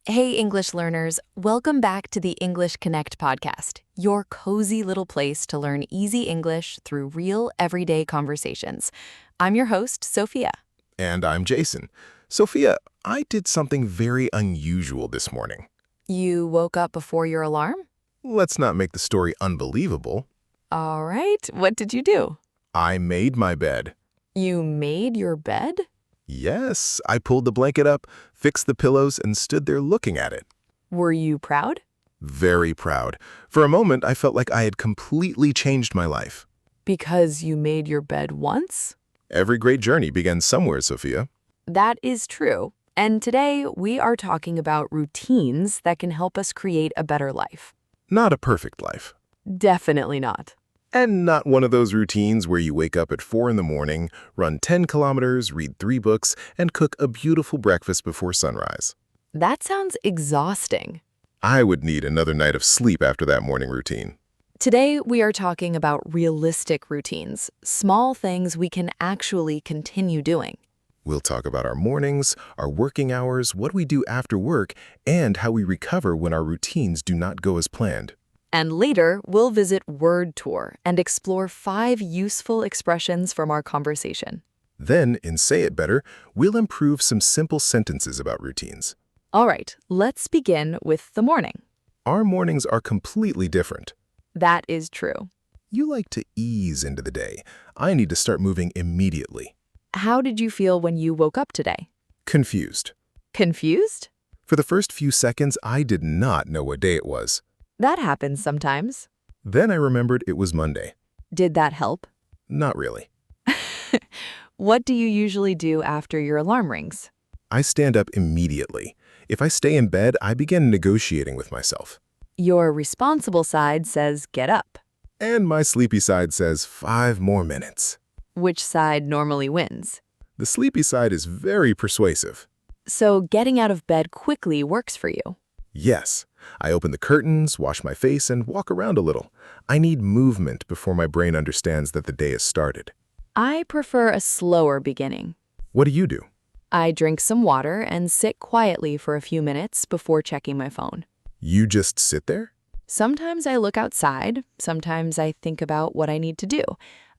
Hey, English learners, welcome back to the English Connect podcast, your cozy little place to learn easy English through real, everyday conversations. I'm your host, Sophia. And I'm Jason. Sophia, I did something very unusual this morning. You woke up before your alarm? Let's not make the story unbelievable. All right, what did you do? I made my bed. You made your bed? Yes, I pulled the blanket up, fixed the pillows, and stood there looking at it. Were you proud? Very proud. For a moment, I felt like I had completely changed my life. Because you made your bed once? Every great journey begins somewhere, Sophia. That is true. And today we are talking about routines that can help us create a better life. Not a perfect life. Definitely not. And not one of those routines where you wake up at 4 in the morning, run 10 kilometers, read 3 books, and cook a beautiful breakfast before sunrise. That sounds exhausting. I would need another night of sleep after that morning routine. Today, we are talking about realistic routines, small things we can actually continue doing. We'll talk about our mornings, our working hours, what we do after work, and how we recover when our routines do not go as planned. And later, we'll visit Word Tour and explore 5 useful expressions from our conversation. Then, in Say It Better, we'll improve some simple sentences about routines. All right, let's begin with the morning. Our mornings are completely different. That is true. You like to ease into the day. I need to start moving immediately. How did you feel when you woke up today? Confused. Confused? For the first few seconds, I did not know what day it was. That happens sometimes. Then I remembered it was Monday. Did that help? Not really. What do you usually do after your alarm rings? I stand up immediately. If I stay in bed, I begin negotiating with myself. Your responsible side says get up. And my sleepy side says 5 more minutes. Which side normally wins? The sleepy side is very persuasive. So getting out of bed quickly works for you. Yes, I open the curtains, wash my face, and walk around a little. I need movement before my brain understands that the day has started. I prefer a slower beginning. What do you do? I drink some water and sit quietly for a few minutes before checking my phone. You just sit there? Sometimes I look outside, sometimes I think about what I need to do.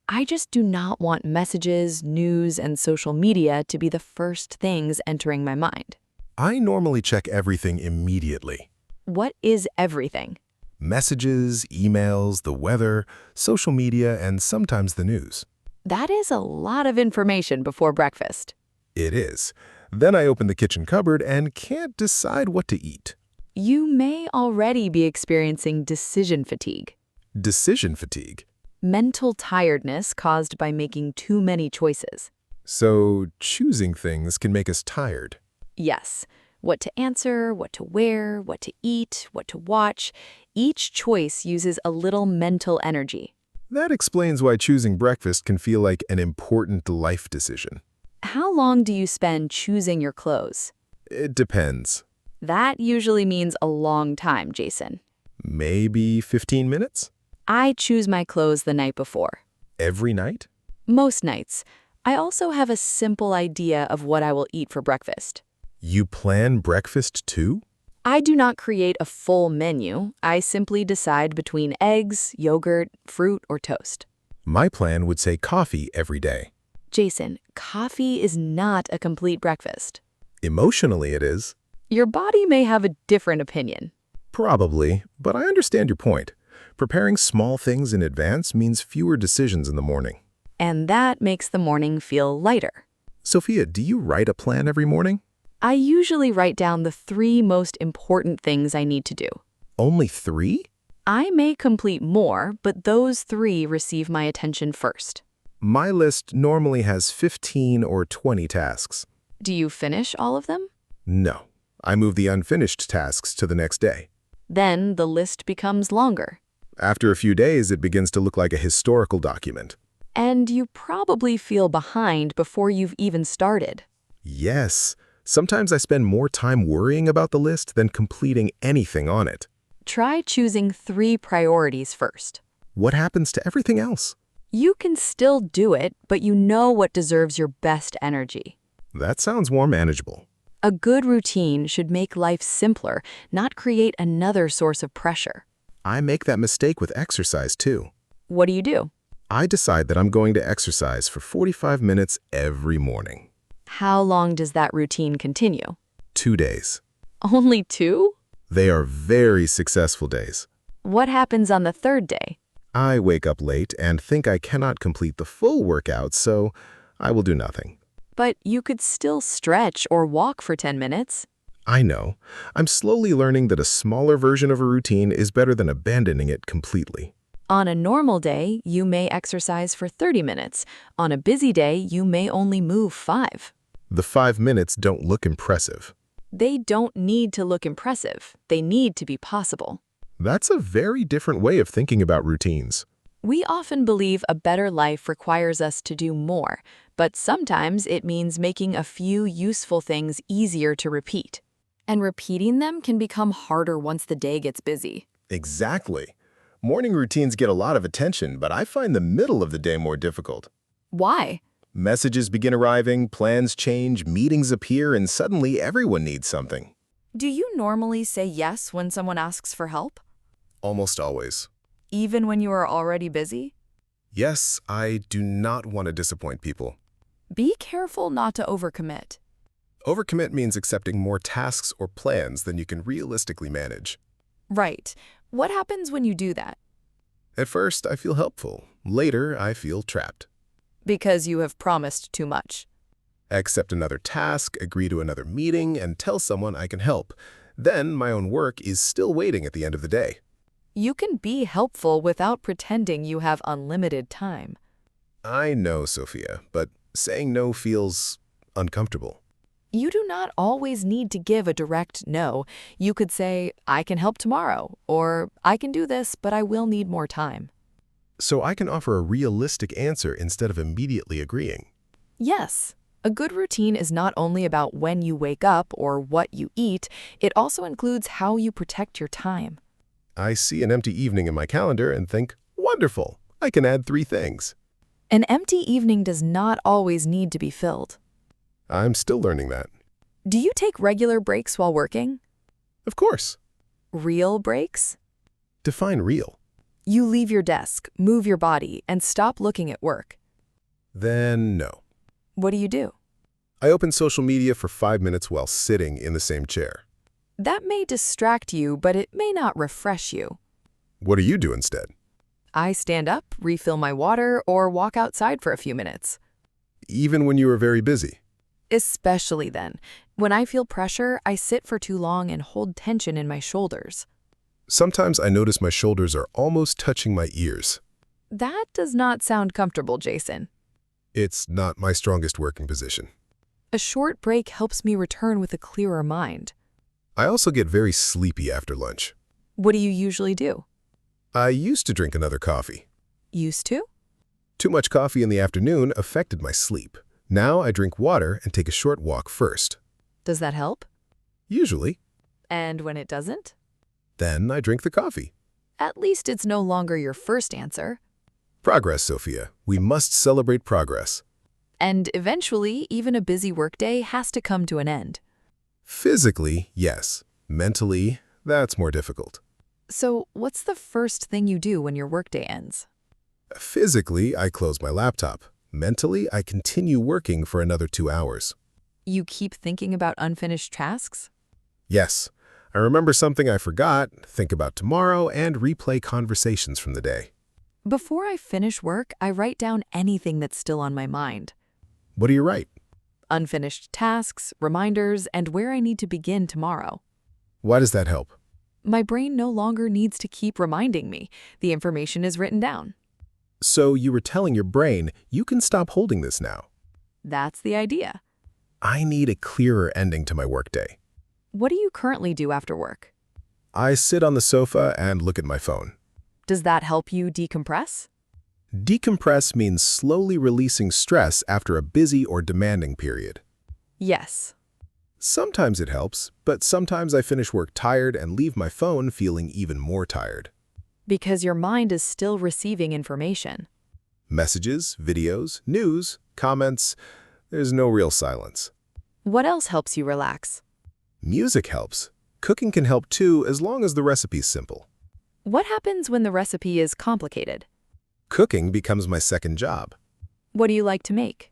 I just do not want messages, news, and social media to be the first things entering my mind. I normally check everything immediately. What is everything? Messages, emails, the weather, social media, and sometimes the news. That is a lot of information before breakfast. It is. Then I open the kitchen cupboard and can't decide what to eat. You may already be experiencing decision fatigue. Decision fatigue. Mental tiredness caused by making too many choices. So choosing things can make us tired. Yes, what to answer, what to wear, what to eat, what to watch. Each choice uses a little mental energy. That explains why choosing breakfast can feel like an important life decision. How long do you spend choosing your clothes? It depends. That usually means a long time, Jason. Maybe 15 minutes? I choose my clothes the night before. Every night? Most nights. I also have a simple idea of what I will eat for breakfast. You plan breakfast too? I do not create a full menu. I simply decide between eggs, yogurt, fruit, or toast. My plan would say coffee every day. Jason, coffee is not a complete breakfast. Emotionally it is. Your body may have a different opinion. Probably, but I understand your point. Preparing small things in advance means fewer decisions in the morning. And that makes the morning feel lighter. Sophia, do you write a plan every morning? I usually write down the 3 most important things I need to do. Only 3? I may complete more, but those 3 receive my attention first. My list normally has 15 or 20 tasks. Do you finish all of them? No, I move the unfinished tasks to the next day. Then the list becomes longer. After a few days, it begins to look like a historical document. And you probably feel behind before you've even started. Yes, sometimes I spend more time worrying about the list than completing anything on it. Try choosing 3 priorities first. What happens to everything else? You can still do it, but you know what deserves your best energy. That sounds more manageable. A good routine should make life simpler, not create another source of pressure. I make that mistake with exercise too. What do you do? I decide that I'm going to exercise for 45 minutes every morning. How long does that routine continue? 2 days. Only 2? They are very successful days. What happens on the third day? I wake up late and think I cannot complete the full workout, so I will do nothing. But you could still stretch or walk for 10 minutes. I know. I'm slowly learning that a smaller version of a routine is better than abandoning it completely. On a normal day, you may exercise for 30 minutes. On a busy day, you may only move 5. The 5 minutes don't look impressive. They don't need to look impressive. They need to be possible. That's a very different way of thinking about routines. We often believe a better life requires us to do more, but sometimes it means making a few useful things easier to repeat. And repeating them can become harder once the day gets busy. Exactly. Morning routines get a lot of attention, but I find the middle of the day more difficult. Why? Messages begin arriving, plans change, meetings appear, and suddenly everyone needs something. Do you normally say yes when someone asks for help? Almost always. Even when you are already busy? Yes, I do not want to disappoint people. Be careful not to overcommit. Overcommit means accepting more tasks or plans than you can realistically manage. Right. What happens when you do that? At first, I feel helpful. Later, I feel trapped. Because you have promised too much. I accept another task, agree to another meeting, and tell someone I can help. Then my own work is still waiting at the end of the day. You can be helpful without pretending you have unlimited time. I know, Sophia, but saying no feels uncomfortable. You do not always need to give a direct no. You could say, I can help tomorrow, or I can do this, but I will need more time. So I can offer a realistic answer instead of immediately agreeing. Yes. A good routine is not only about when you wake up or what you eat, it also includes how you protect your time. I see an empty evening in my calendar and think, wonderful, I can add 3 things. An empty evening does not always need to be filled. I'm still learning that. Do you take regular breaks while working? Of course. Real breaks? Define real. You leave your desk, move your body, and stop looking at work. Then no. What do you do? I open social media for 5 minutes while sitting in the same chair. That may distract you, but it may not refresh you. What do you do instead? I stand up, refill my water, or walk outside for a few minutes. Even when you are very busy. Especially then. When I feel pressure, I sit for too long and hold tension in my shoulders. Sometimes I notice my shoulders are almost touching my ears. That does not sound comfortable, Jason. It's not my strongest working position. A short break helps me return with a clearer mind. I also get very sleepy after lunch. What do you usually do? I used to drink another coffee. Used to? Too much coffee in the afternoon affected my sleep. Now I drink water and take a short walk first. Does that help? Usually. And when it doesn't? Then I drink the coffee. At least it's no longer your first answer. Progress, Sophia. We must celebrate progress. And eventually, even a busy workday has to come to an end. Physically, yes. Mentally, that's more difficult. So, what's the first thing you do when your workday ends? Physically, I close my laptop. Mentally, I continue working for another 2 hours. You keep thinking about unfinished tasks? Yes. I remember something I forgot, think about tomorrow, and replay conversations from the day. Before I finish work, I write down anything that's still on my mind. What do you write? Unfinished tasks, reminders, and where I need to begin tomorrow. Why does that help? My brain no longer needs to keep reminding me. The information is written down. So you were telling your brain, you can stop holding this now. That's the idea. I need a clearer ending to my workday. What do you currently do after work? I sit on the sofa and look at my phone. Does that help you decompress? Decompress means slowly releasing stress after a busy or demanding period. Yes. Sometimes it helps, but sometimes I finish work tired and leave my phone feeling even more tired. Because your mind is still receiving information. Messages, videos, news, comments, there's no real silence. What else helps you relax? Music helps. Cooking can help too, as long as the recipe's simple. What happens when the recipe is complicated? Cooking becomes my second job. What do you like to make?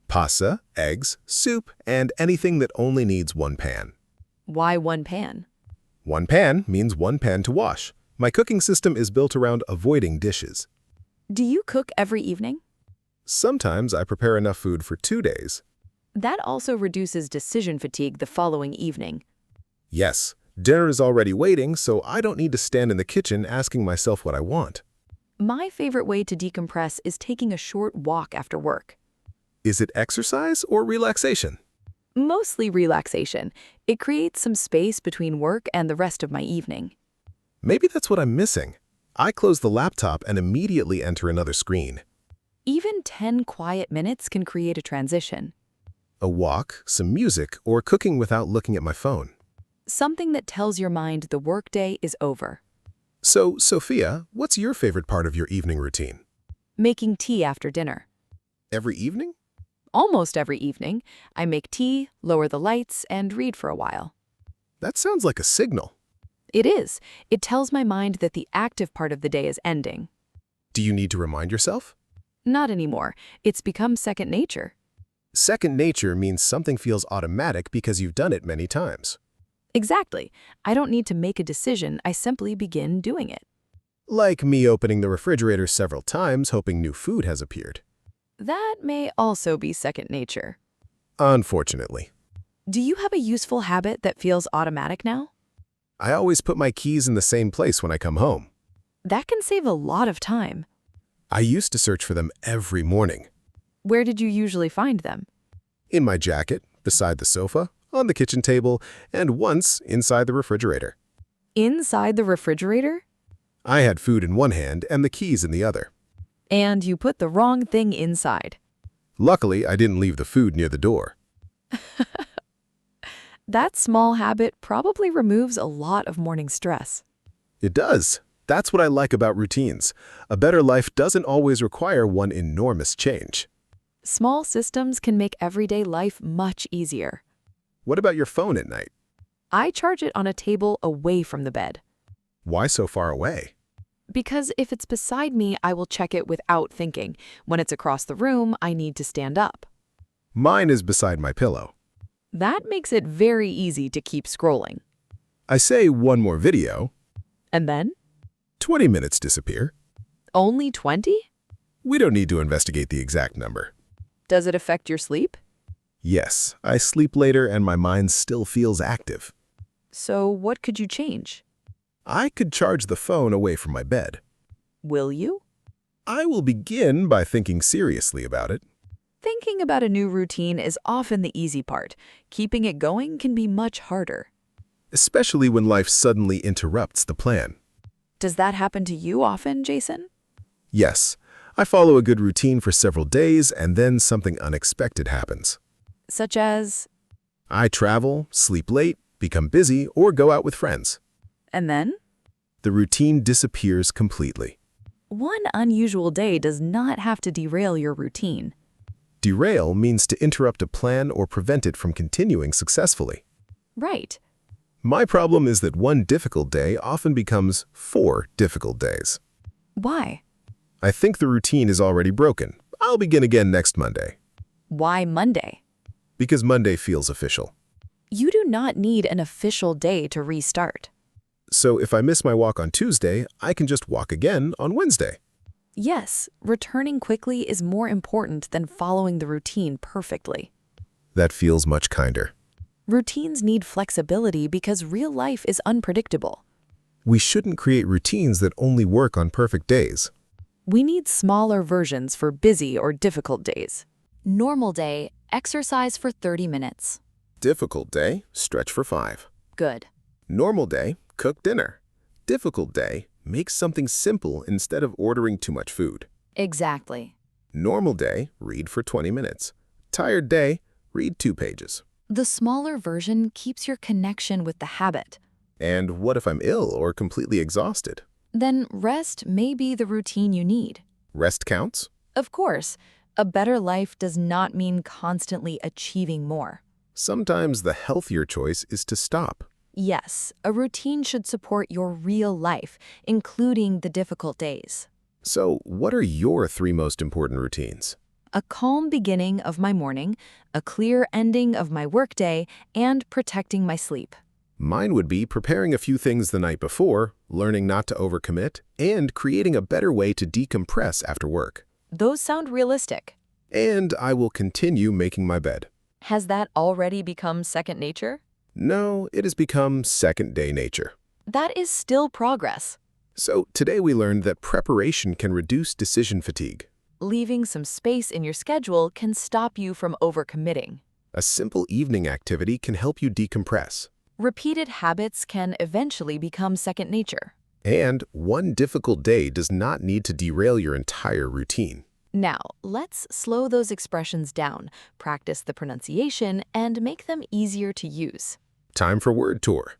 Pasta, eggs, soup, and anything that only needs one pan. Why one pan? One pan means one pan to wash. My cooking system is built around avoiding dishes. Do you cook every evening? Sometimes I prepare enough food for 2 days. That also reduces decision fatigue the following evening. Yes, dinner is already waiting, so I don't need to stand in the kitchen asking myself what I want. My favorite way to decompress is taking a short walk after work. Is it exercise or relaxation? Mostly relaxation. It creates some space between work and the rest of my evening. Maybe that's what I'm missing. I close the laptop and immediately enter another screen. Even 10 quiet minutes can create a transition. A walk, some music, or cooking without looking at my phone. Something that tells your mind the workday is over. So, Sophia, what's your favorite part of your evening routine? Making tea after dinner. Every evening? Almost every evening, I make tea, lower the lights, and read for a while. That sounds like a signal. It is. It tells my mind that the active part of the day is ending. Do you need to remind yourself? Not anymore. It's become second nature. Second nature means something feels automatic because you've done it many times. Exactly. I don't need to make a decision. I simply begin doing it. Like me opening the refrigerator several times hoping new food has appeared. That may also be second nature. Unfortunately. Do you have a useful habit that feels automatic now? I always put my keys in the same place when I come home. That can save a lot of time. I used to search for them every morning. Where did you usually find them? In my jacket, beside the sofa, on the kitchen table, and once inside the refrigerator. Inside the refrigerator? I had food in one hand and the keys in the other. And you put the wrong thing inside. Luckily, I didn't leave the food near the door. That small habit probably removes a lot of morning stress. It does. That's what I like about routines. A better life doesn't always require one enormous change. Small systems can make everyday life much easier. What about your phone at night? I charge it on a table away from the bed. Why so far away? Because if it's beside me, I will check it without thinking. When it's across the room, I need to stand up. Mine is beside my pillow. That makes it very easy to keep scrolling. I say one more video. And then? 20 minutes disappear. Only 20? We don't need to investigate the exact number. Does it affect your sleep? Yes, I sleep later and my mind still feels active. So what could you change? I could charge the phone away from my bed. Will you? I will begin by thinking seriously about it. Thinking about a new routine is often the easy part. Keeping it going can be much harder. Especially when life suddenly interrupts the plan. Does that happen to you often, Jason? Yes, I follow a good routine for several days and then something unexpected happens. Such as? I travel, sleep late, become busy, or go out with friends. And then? The routine disappears completely. One unusual day does not have to derail your routine. Derail means to interrupt a plan or prevent it from continuing successfully. Right. My problem is that one difficult day often becomes 4 difficult days. Why? I think the routine is already broken. I'll begin again next Monday. Why Monday? Because Monday feels official. You do not need an official day to restart. So if I miss my walk on Tuesday, I can just walk again on Wednesday. Yes, returning quickly is more important than following the routine perfectly. That feels much kinder. Routines need flexibility because real life is unpredictable. We shouldn't create routines that only work on perfect days. We need smaller versions for busy or difficult days. Normal day, exercise for 30 minutes. Difficult day, stretch for 5. Good. Normal day, cook dinner. Difficult day, make something simple instead of ordering too much food. Exactly. Normal day, read for 20 minutes. Tired day, read 2 pages. The smaller version keeps your connection with the habit. And what if I'm ill or completely exhausted? Then rest may be the routine you need. Rest counts? Of course, a better life does not mean constantly achieving more. Sometimes the healthier choice is to stop. Yes, a routine should support your real life, including the difficult days. So, what are your 3 most important routines? A calm beginning of my morning, a clear ending of my workday, and protecting my sleep. Mine would be preparing a few things the night before, learning not to overcommit, and creating a better way to decompress after work. Those sound realistic. And I will continue making my bed. Has that already become second nature? No, it has become second-day nature. That is still progress. So today we learned that preparation can reduce decision fatigue. Leaving some space in your schedule can stop you from overcommitting. A simple evening activity can help you decompress. Repeated habits can eventually become second nature. And one difficult day does not need to derail your entire routine. Now, let's slow those expressions down, practice the pronunciation, and make them easier to use. Time for word tour.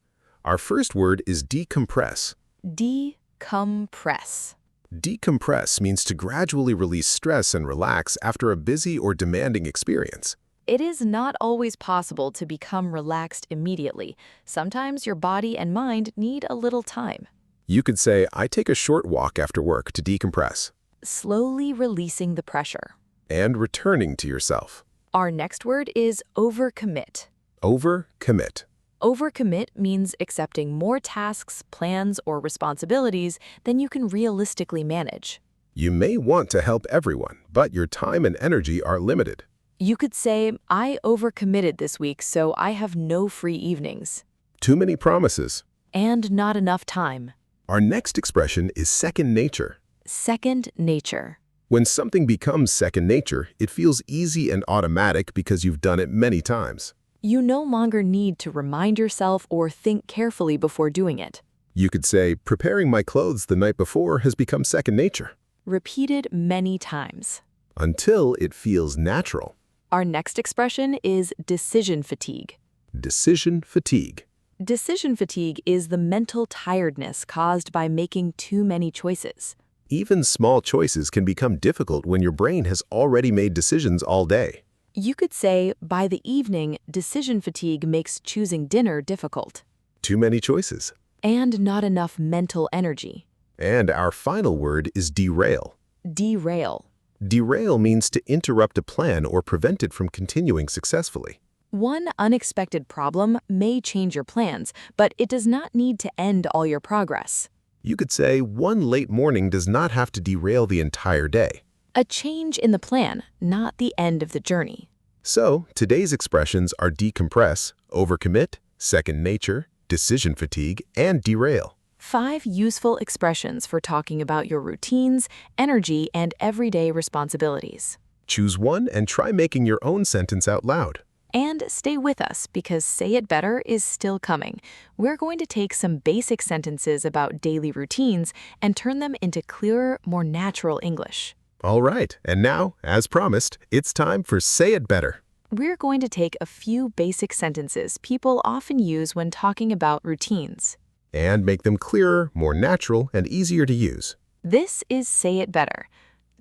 Our first word is decompress. Decompress. Decompress means to gradually release stress and relax after a busy or demanding experience. It is not always possible to become relaxed immediately. Sometimes your body and mind need a little time. You could say, I take a short walk after work to decompress. Slowly releasing the pressure. And returning to yourself. Our next word is overcommit. Overcommit. Overcommit means accepting more tasks, plans, or responsibilities than you can realistically manage. You may want to help everyone, but your time and energy are limited. You could say, I overcommitted this week, so I have no free evenings. Too many promises. And not enough time. Our next expression is second nature. Second nature. When something becomes second nature, it feels easy and automatic because you've done it many times. You no longer need to remind yourself or think carefully before doing it. You could say, preparing my clothes the night before has become second nature. Repeated many times. Until it feels natural. Our next expression is decision fatigue. Decision fatigue. Decision fatigue is the mental tiredness caused by making too many choices. Even small choices can become difficult when your brain has already made decisions all day. You could say, by the evening, decision fatigue makes choosing dinner difficult. Too many choices. And not enough mental energy. And our final word is derail. Derail. Derail means to interrupt a plan or prevent it from continuing successfully. One unexpected problem may change your plans, but it does not need to end all your progress. You could say one late morning does not have to derail the entire day. A change in the plan, not the end of the journey. So, today's expressions are decompress, overcommit, second nature, decision fatigue, and derail. 5 useful expressions for talking about your routines, energy, and everyday responsibilities. Choose one and try making your own sentence out loud. And stay with us because Say It Better is still coming. We're going to take some basic sentences about daily routines and turn them into clearer, more natural English. All right, and now, as promised, it's time for Say It Better. We're going to take a few basic sentences people often use when talking about routines. And make them clearer, more natural, and easier to use. This is Say It Better.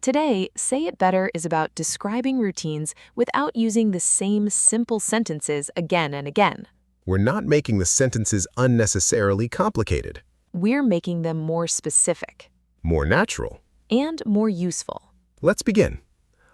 Today, Say It Better is about describing routines without using the same simple sentences again and again. We're not making the sentences unnecessarily complicated. We're making them more specific. More natural. And more useful. Let's begin.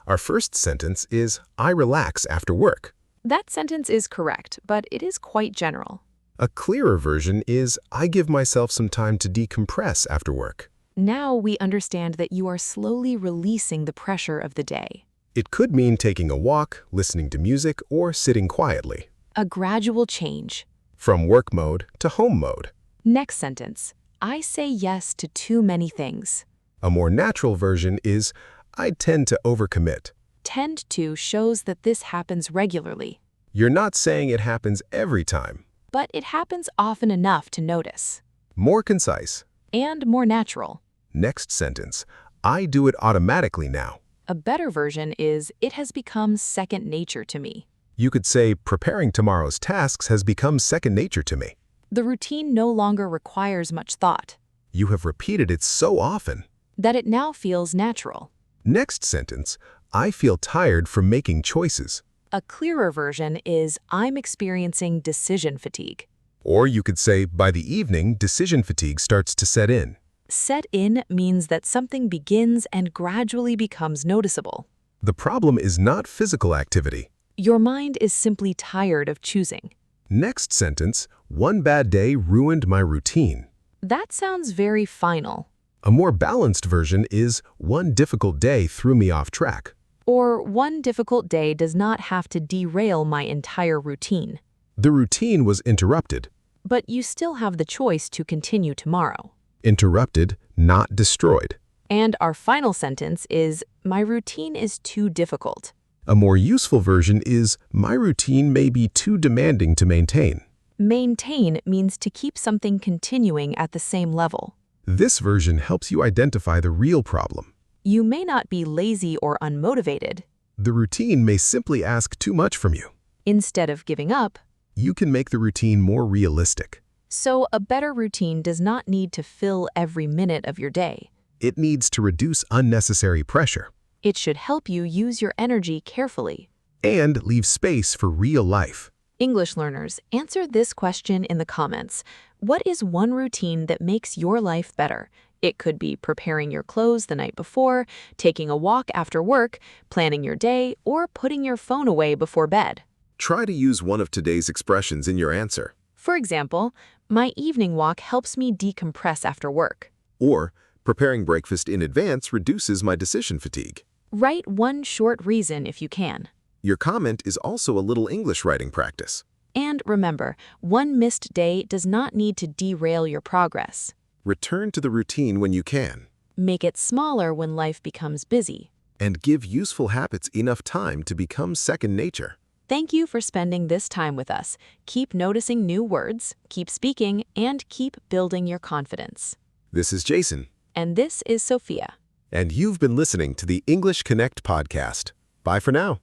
Our first sentence is, I relax after work. That sentence is correct, but it is quite general. A clearer version is, I give myself some time to decompress after work. Now we understand that you are slowly releasing the pressure of the day. It could mean taking a walk, listening to music, or sitting quietly. A gradual change. From work mode to home mode. Next sentence. I say yes to too many things. A more natural version is, I tend to overcommit. Tend to shows that this happens regularly. You're not saying it happens every time. But it happens often enough to notice. More concise. And more natural. Next sentence. I do it automatically now. A better version is, it has become second nature to me. You could say, preparing tomorrow's tasks has become second nature to me. The routine no longer requires much thought. You have repeated it so often that it now feels natural. Next sentence. I feel tired from making choices. A clearer version is, I'm experiencing decision fatigue. Or you could say, by the evening, decision fatigue starts to set in. Set in means that something begins and gradually becomes noticeable. The problem is not physical activity. Your mind is simply tired of choosing. Next sentence, one bad day ruined my routine. That sounds very final. A more balanced version is, one difficult day threw me off track. Or one difficult day does not have to derail my entire routine. The routine was interrupted. But you still have the choice to continue tomorrow. Interrupted, not destroyed. And our final sentence is, my routine is too difficult. A more useful version is, my routine may be too demanding to maintain. Maintain means to keep something continuing at the same level. This version helps you identify the real problem. You may not be lazy or unmotivated. The routine may simply ask too much from you. Instead of giving up, You can make the routine more realistic. so a better routine does not need to fill every minute of your day. It needs to reduce unnecessary pressure It should help you use your energy carefully. and leave space for real life. English learners, answer this question in the comments. What is one routine that makes your life better? It could be preparing your clothes the night before, taking a walk after work, planning your day, or putting your phone away before bed. Try to use one of today's expressions in your answer. For example, my evening walk helps me decompress after work. Or, preparing breakfast in advance reduces my decision fatigue. Write one short reason if you can. Your comment is also a little English writing practice. And remember, one missed day does not need to derail your progress. Return to the routine when you can, Make it smaller when life becomes busy. and give useful habits enough time to become second nature. Thank you for spending this time with us. Keep noticing new words, keep speaking, and keep building your confidence. This is Jason, And this is Sophia. and you've been listening to the English Connect podcast. Bye for now.